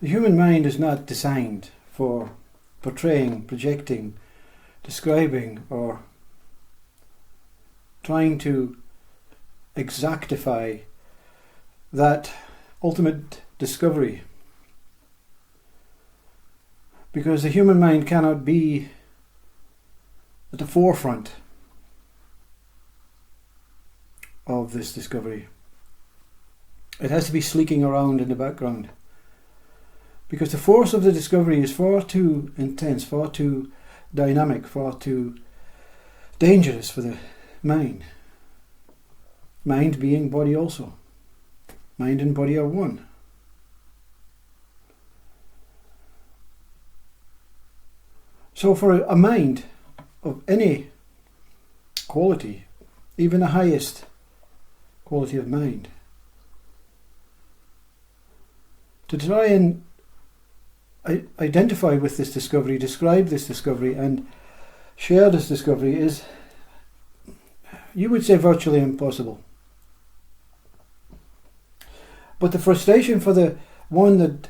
The human mind is not designed for portraying, projecting, describing, or trying to exactify that ultimate discovery. Because the human mind cannot be at the forefront of this discovery. It has to be sleeking around in the background. Because the force of the discovery is far too intense, far too dynamic, far too dangerous for the mind. Mind being body also. Mind and body are one. So for a mind of any quality, even the highest quality of mind, to try and identify with this discovery, describe this discovery, and share this discovery is, you would say, virtually impossible. But the frustration for the one that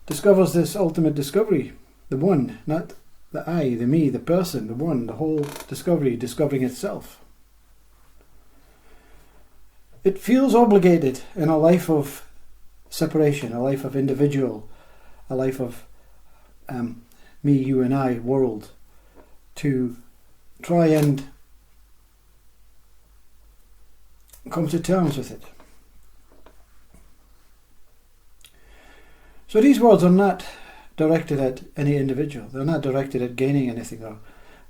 discovers this ultimate discovery, the one, not the I, the me, the person, the one, the whole discovery, discovering itself. It feels obligated in a life of separation, a life of individual, a life of me, you and I world, to try and come to terms with it. So these words are not directed at any individual. They're not directed at gaining anything or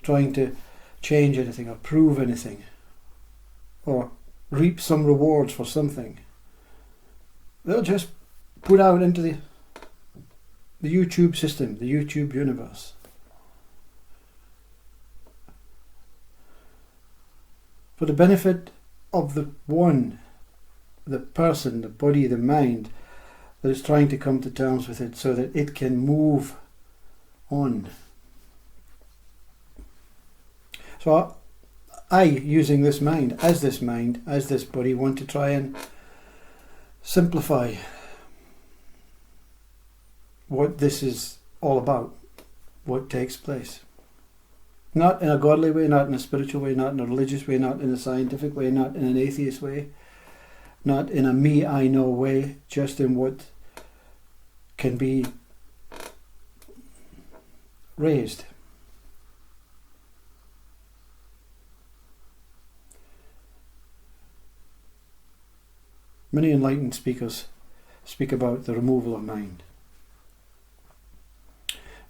trying to change anything or prove anything or reap some rewards for something. They'll just put out into the YouTube system, the YouTube universe. For the benefit of the one, the person, the body, the mind that is trying to come to terms with it so that it can move on. So I, using this mind, as this body, want to try and simplify what this is all about, what takes place. Not in a godly way, not in a spiritual way, not in a religious way, not in a scientific way, not in an atheist way, not in a me, I know way, just in what can be raised. Many enlightened speakers speak about the removal of mind.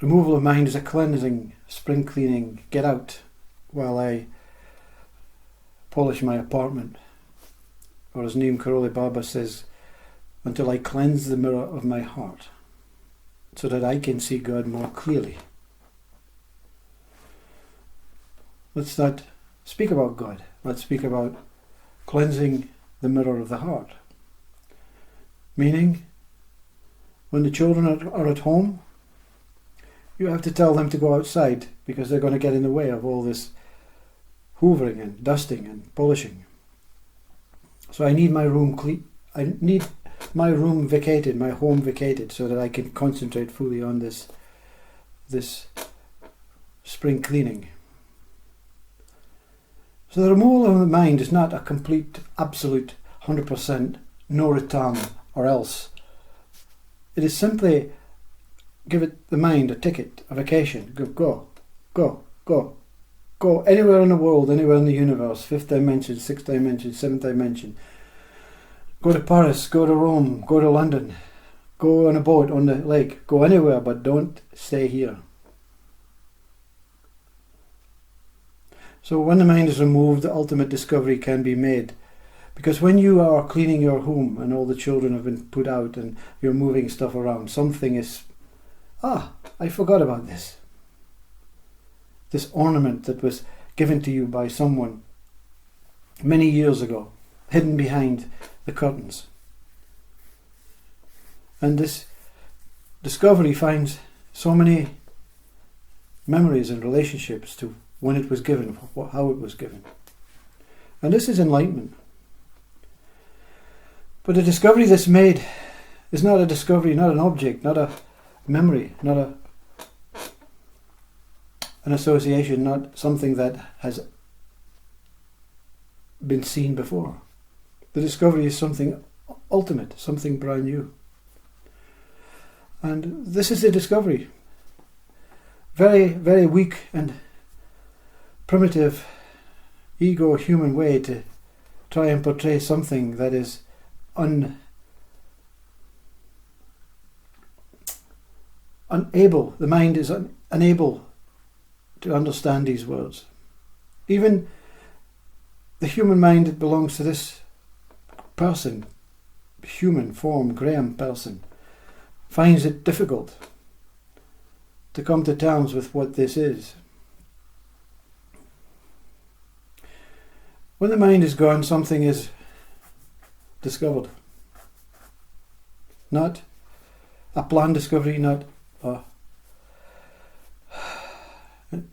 Removal of mind is a cleansing, spring cleaning, get out while I polish my apartment. Or as Neem Karoli Baba says, until I cleanse the mirror of my heart, so that I can see God more clearly. Let's not speak about God. Let's speak about cleansing the mirror of the heart. Meaning, when the children are at home, you have to tell them to go outside because they're going to get in the way of all this hoovering and dusting and polishing. So I need my room clean. I need my room vacated, my home vacated, so that I can concentrate fully on this spring cleaning. So the removal of the mind is not a complete, absolute, 100% no return or else. It is simply give it the mind a ticket, a vacation. Go anywhere in the world, anywhere in the universe, 5th dimension, 6th dimension, 7th dimension. Go to Paris, go to Rome, go to London, go on a boat on the lake, go anywhere, but don't stay here. So when the mind is removed, the ultimate discovery can be made. Because when you are cleaning your home and all the children have been put out and you're moving stuff around, something is, I forgot about this. This ornament that was given to you by someone many years ago, hidden behind the curtains. And this discovery finds so many memories and relationships to when it was given, how it was given. And this is enlightenment. But the discovery that's made is not a discovery, not an object, not memory, not an association, not something that has been seen before. The discovery is something ultimate, something brand new. And this is the discovery. Very, very weak and primitive ego human way to try and portray something that is unable, the mind is unable to understand these words. Even the human mind that belongs to this person, human form, Graham person, finds it difficult to come to terms with what this is. When the mind is gone, something is discovered. Not a planned discovery, not an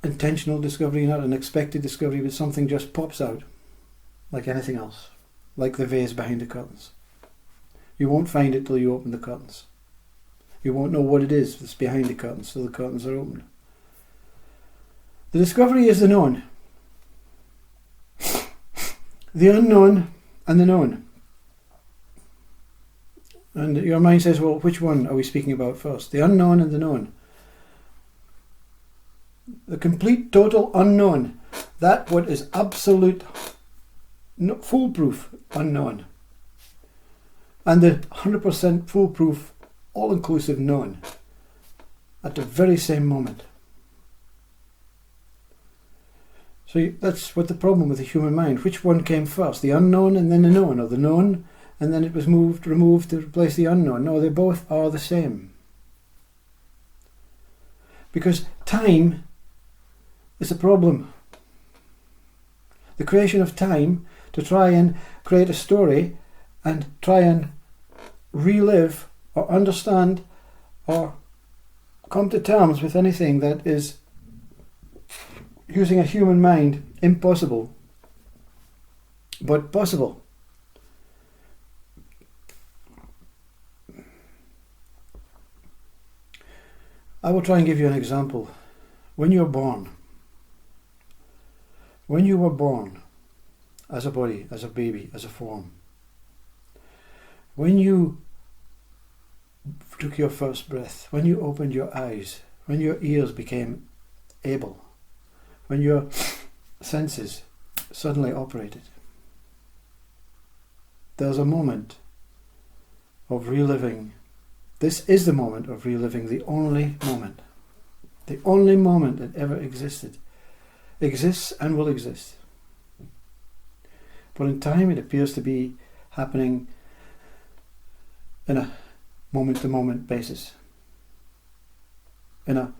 intentional discovery, not an expected discovery, but something just pops out like anything else, like the vase behind the curtains. You won't find it till you open the curtains. You won't know what it is that's behind the curtains till the curtains are opened. The discovery is the known. The unknown and the known. And your mind says, well, which one are we speaking about first? The unknown and the known. The complete, total unknown. That what is absolute, foolproof unknown. And the 100% foolproof, all-inclusive known. At the very same moment. So that's what the problem with the human mind. Which one came first? The unknown and then the known, or the known and then it was removed to replace the unknown? No, they both are the same. Because time is a problem. The creation of time to try and create a story and try and relive or understand or come to terms with anything that is, using a human mind, impossible, but possible. I will try and give you an example. When you were born, as a body, as a baby, as a form, when you took your first breath, when you opened your eyes, when your ears became able, when your senses suddenly operated, there's a moment of reliving. This is the moment of reliving, the only moment that ever existed, exists and will exist. But in time it appears to be happening in a moment-to-moment basis, in a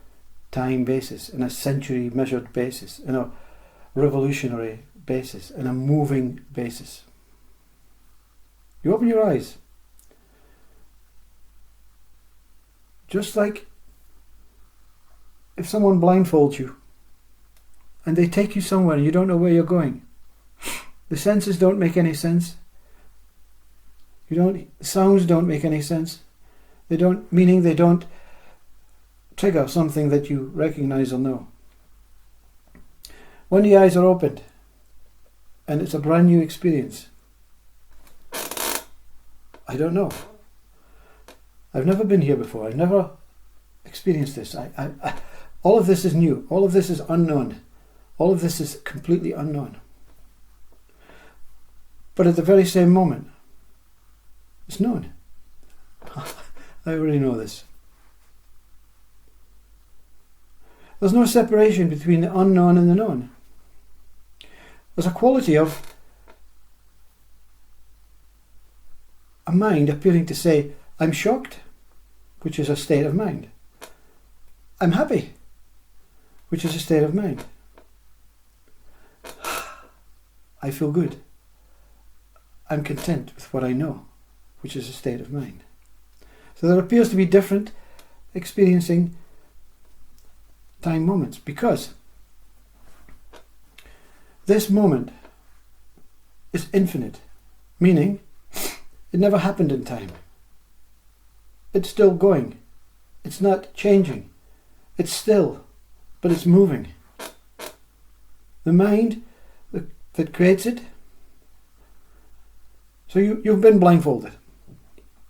time basis, in a century measured basis, in a revolutionary basis, in a moving basis. You open your eyes, just like if someone blindfolds you and they take you somewhere and you don't know where you're going. The senses don't make any sense. Sounds don't make any sense. They don't trigger something that you recognize or know. When the eyes are opened and it's a brand new experience, I don't know. I've never been here before. I've never experienced this. All of this is new. All of this is unknown. All of this is completely unknown. But at the very same moment, it's known. I already know this. There's no separation between the unknown and the known. There's a quality of a mind appearing to say, I'm shocked, which is a state of mind. I'm happy, which is a state of mind. I feel good. I'm content with what I know, which is a state of mind. So there appears to be different experiencing time moments, because this moment is infinite, meaning it never happened in time. It's still going. It's not changing. It's still, but it's moving. The mind that creates it. So you've been blindfolded.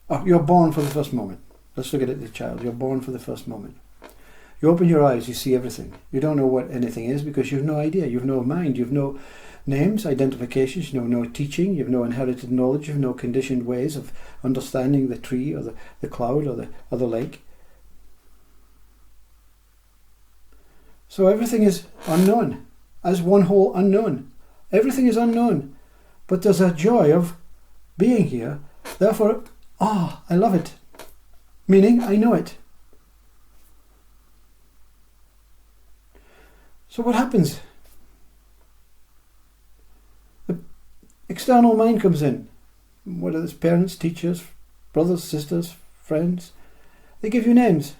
Or you're born for the first moment. Let's look at it as a child. You're born for the first moment. You open your eyes, you see everything. You don't know what anything is because you've no idea. You've no mind. You've no names, identifications. You've no teaching. You've no inherited knowledge. You've no conditioned ways of understanding the tree or the cloud or the lake. So everything is unknown, as one whole unknown. Everything is unknown. But there's a joy of being here. Therefore, I love it. Meaning, I know it. So what happens? The external mind comes in. Whether it's parents, teachers, brothers, sisters, friends. They give you names.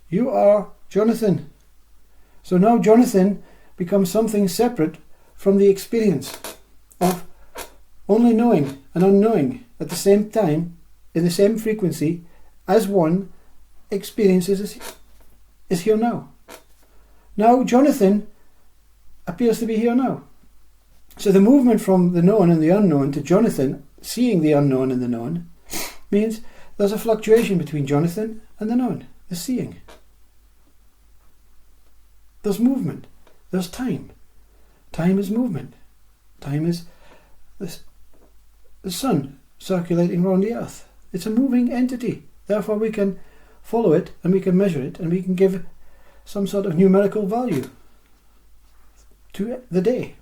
You are Jonathan. So now Jonathan becomes something separate from the experience of only knowing and unknowing at the same time, in the same frequency, as one experiences is here now. Now Jonathan appears to be here now. So the movement from the known and the unknown to Jonathan, seeing the unknown and the known, means there's a fluctuation between Jonathan and the known, the seeing. There's movement. There's time. Time is movement. Time is the sun circulating around the earth. It's a moving entity. Therefore we can follow it and we can measure it and we can give some sort of numerical value to the day.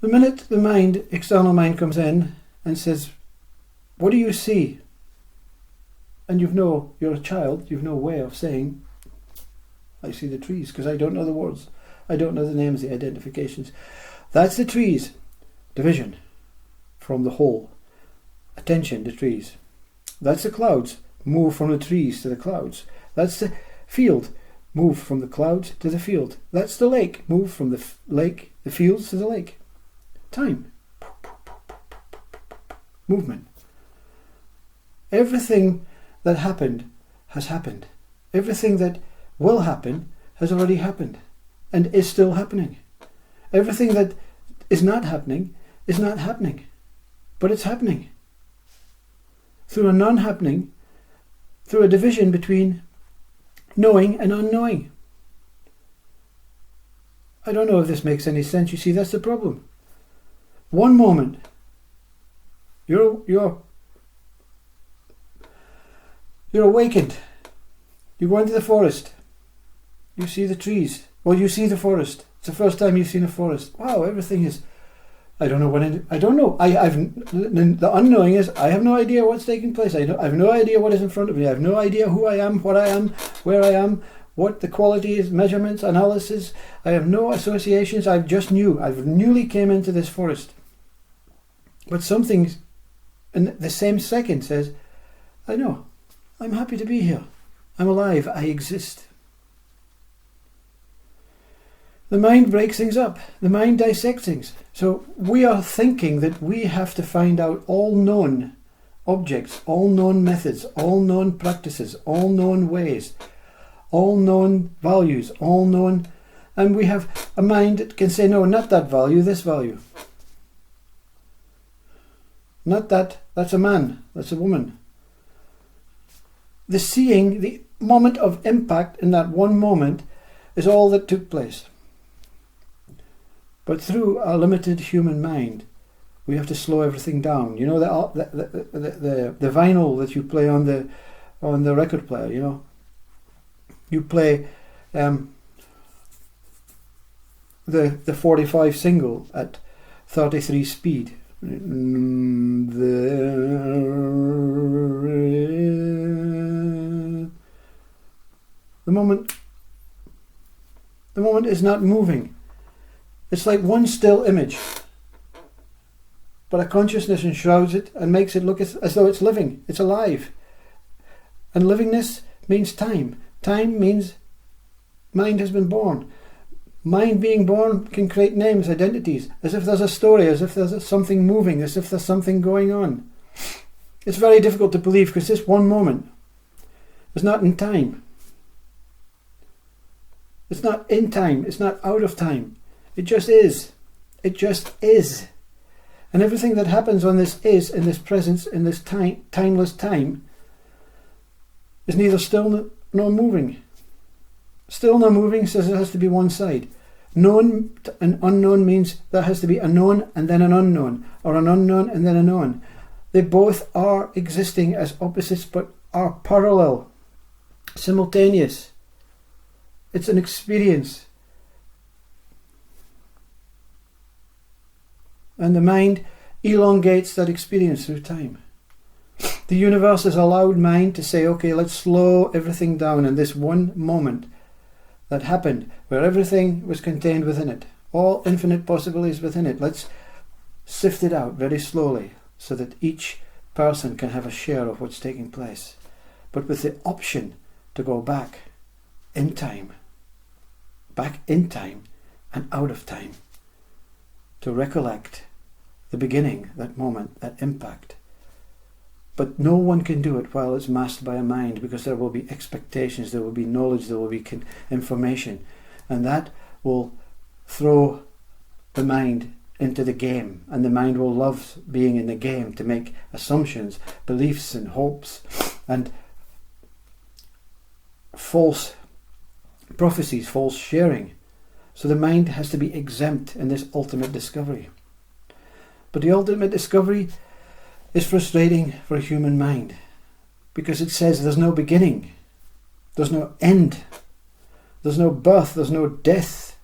The minute the mind, external mind, comes in and says, what do you see? And you're a child, you've no way of saying, I see the trees, because I don't know the words. I don't know the names, the identifications. That's the trees. Division from the whole. Attention to trees. That's the clouds. Move from the trees to the clouds. That's the field. Move from the clouds to the field. That's the lake. Move from the lake, the fields to the lake. Time. Movement. Everything that happened has happened. Everything that will happen has already happened and is still happening. Everything that is not happening, but it's happening. Through a non-happening, through a division between knowing and unknowing. I don't know if this makes any sense. You see, that's the problem. One moment, you're awakened. You go into the forest. You see the trees. Well, you see the forest. It's the first time you've seen a forest. Wow, everything is. I don't know when. I don't know. The unknowing is. I have no idea what's taking place. I have no idea what is in front of me. I have no idea who I am, what I am, where I am, what the quality is, measurements, analysis. I have no associations. I've newly came into this forest. But something in the same second says, I know. I'm happy to be here. I'm alive. I exist. The mind breaks things up. The mind dissects things. So we are thinking that we have to find out all known objects, all known methods, all known practices, all known ways, all known values, all known... And we have a mind that can say, no, not that value, this value. Not that, that's a man, that's a woman. The seeing, the moment of impact in that one moment is all that took place. But through our limited human mind, we have to slow everything down. You know the vinyl that you play on the record player. You know, you play the 45 single at 33 speed. The moment is not moving. It's like one still image, but a consciousness enshrouds it and makes it look as though it's living, it's alive. And livingness means time. Time means mind has been born. Mind being born can create names, identities, as if there's a story, as if there's something moving, as if there's something going on. It's very difficult to believe because this one moment is not in time. It's not in time. It's not out of time. It just is. It just is. And everything that happens on this is, in this presence, in this timeless time, is neither still nor moving. Still nor moving says it has to be one side. Known and unknown means there has to be a known and then an unknown, or an unknown and then a known. They both are existing as opposites but are parallel, simultaneous. It's an experience. And the mind elongates that experience through time. The universe has allowed mind to say, okay, let's slow everything down in this one moment that happened, where everything was contained within it, all infinite possibilities within it. Let's sift it out very slowly so that each person can have a share of what's taking place, but with the option to go back in time and out of time, to recollect the beginning, that moment, that impact. But no one can do it while it's masked by a mind, because there will be expectations, there will be knowledge, there will be information, and that will throw the mind into the game, and the mind will love being in the game to make assumptions, beliefs and hopes and false prophecies, false sharing. So the mind has to be exempt in this ultimate discovery. But the ultimate discovery is frustrating for a human mind, because it says there's no beginning, there's no end, there's no birth, there's no death,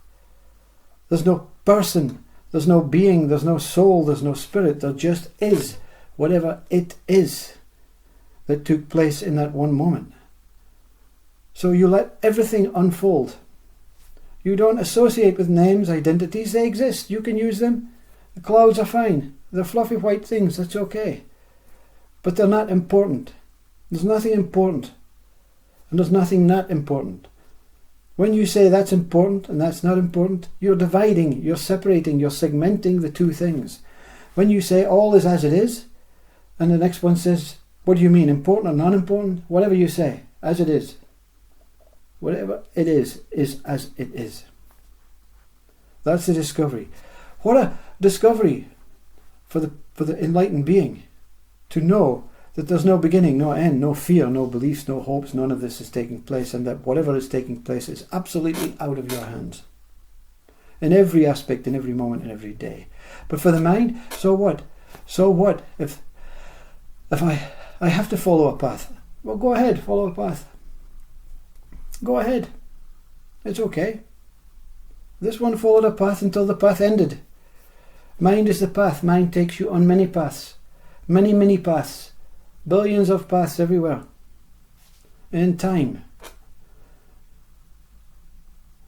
there's no person, there's no being, there's no soul, there's no spirit. There just is whatever it is that took place in that one moment. So you let everything unfold. You don't associate with names, identities. They exist. You can use them. The clouds are fine. They're fluffy white things. That's okay. But they're not important. There's nothing important. And there's nothing not important. When you say that's important and that's not important, you're dividing, you're separating, you're segmenting the two things. When you say all is as it is, and the next one says, what do you mean, important or non-important? Whatever you say, as it is. Whatever it is as it is. That's the discovery. What a discovery for the enlightened being, to know that there's no beginning, no end, no fear, no beliefs, no hopes, none of this is taking place, and that whatever is taking place is absolutely out of your hands. In every aspect, in every moment, in every day. But for the mind, so what? So what if I have to follow a path? Well, go ahead, follow a path. Go ahead. It's okay. This one followed a path until the path ended. Mind is the path. Mind takes you on many paths. Many paths. Billions of paths everywhere. In time.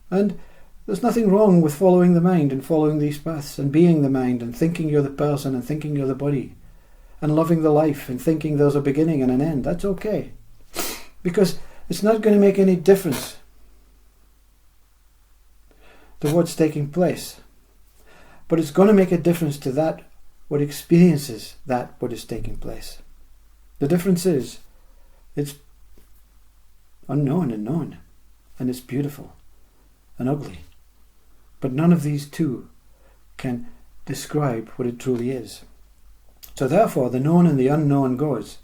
And there's nothing wrong with following the mind and following these paths and being the mind and thinking you're the person and thinking you're the body and loving the life and thinking there's a beginning and an end. That's okay. Because it's not going to make any difference to what's taking place. But it's going to make a difference to that what experiences that what is taking place. The difference is it's unknown and known, and it's beautiful and ugly. But none of these two can describe what it truly is. So therefore the known and the unknown goes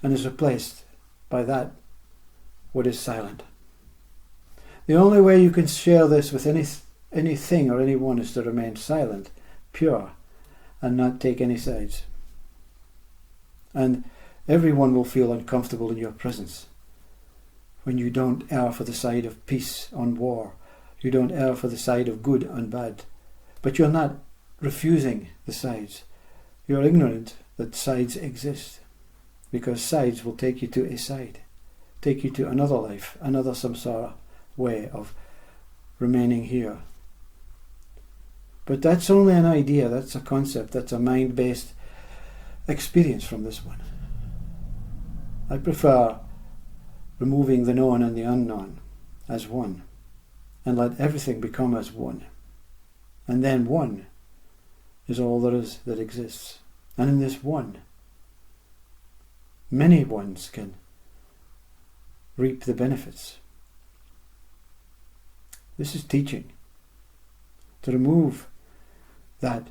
and is replaced by that what is silent. The only way you can share this with anything or anyone is to remain silent, pure, and not take any sides. And everyone will feel uncomfortable in your presence when you don't err for the side of peace on war. You don't err for the side of good on bad. But you're not refusing the sides. You're ignorant that sides exist, because sides will take you to a side, take you to another life, another samsara way of remaining here. But that's only an idea, that's a concept, that's a mind-based experience from this one. I prefer removing the known and the unknown as one, and let everything become as one. And then one is all there is that exists. And in this one, many ones can reap the benefits. This is teaching. To remove that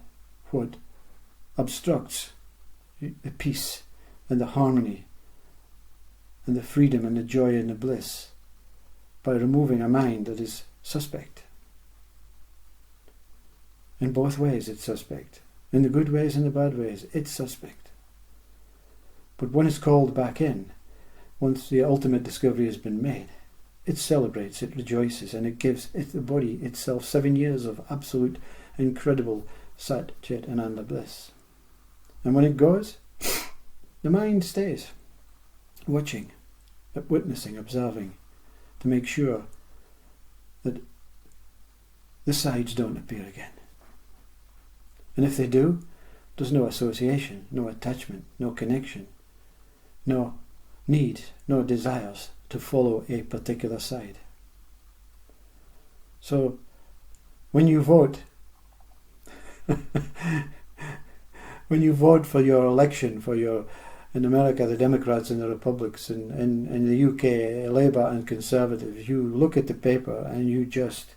what obstructs the peace and the harmony and the freedom and the joy and the bliss by removing a mind that is suspect. In both ways it's suspect. In the good ways and the bad ways it's suspect. But when it's called back in, once the ultimate discovery has been made, it celebrates, it rejoices, and it gives the body itself 7 years of absolute, incredible Sat, Chit, Ananda bliss. And when it goes, the mind stays, watching, witnessing, observing, to make sure that the sides don't appear again. And if they do, there's no association, no attachment, no connection, no need, no desires to follow a particular side. So, when you vote, when you vote for your election, in America the Democrats and the Republicans, in the UK Labour and Conservatives, you look at the paper and you just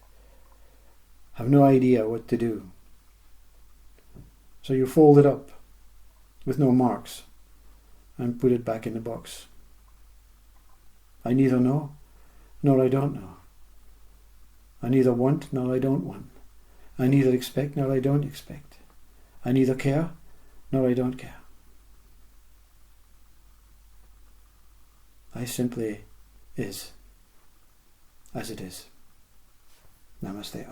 have no idea what to do. So you fold it up with no marks and put it back in the box. I neither know, nor I don't know. I neither want, nor I don't want. I neither expect, nor I don't expect. I neither care, nor I don't care. I simply is, as it is. Namaste.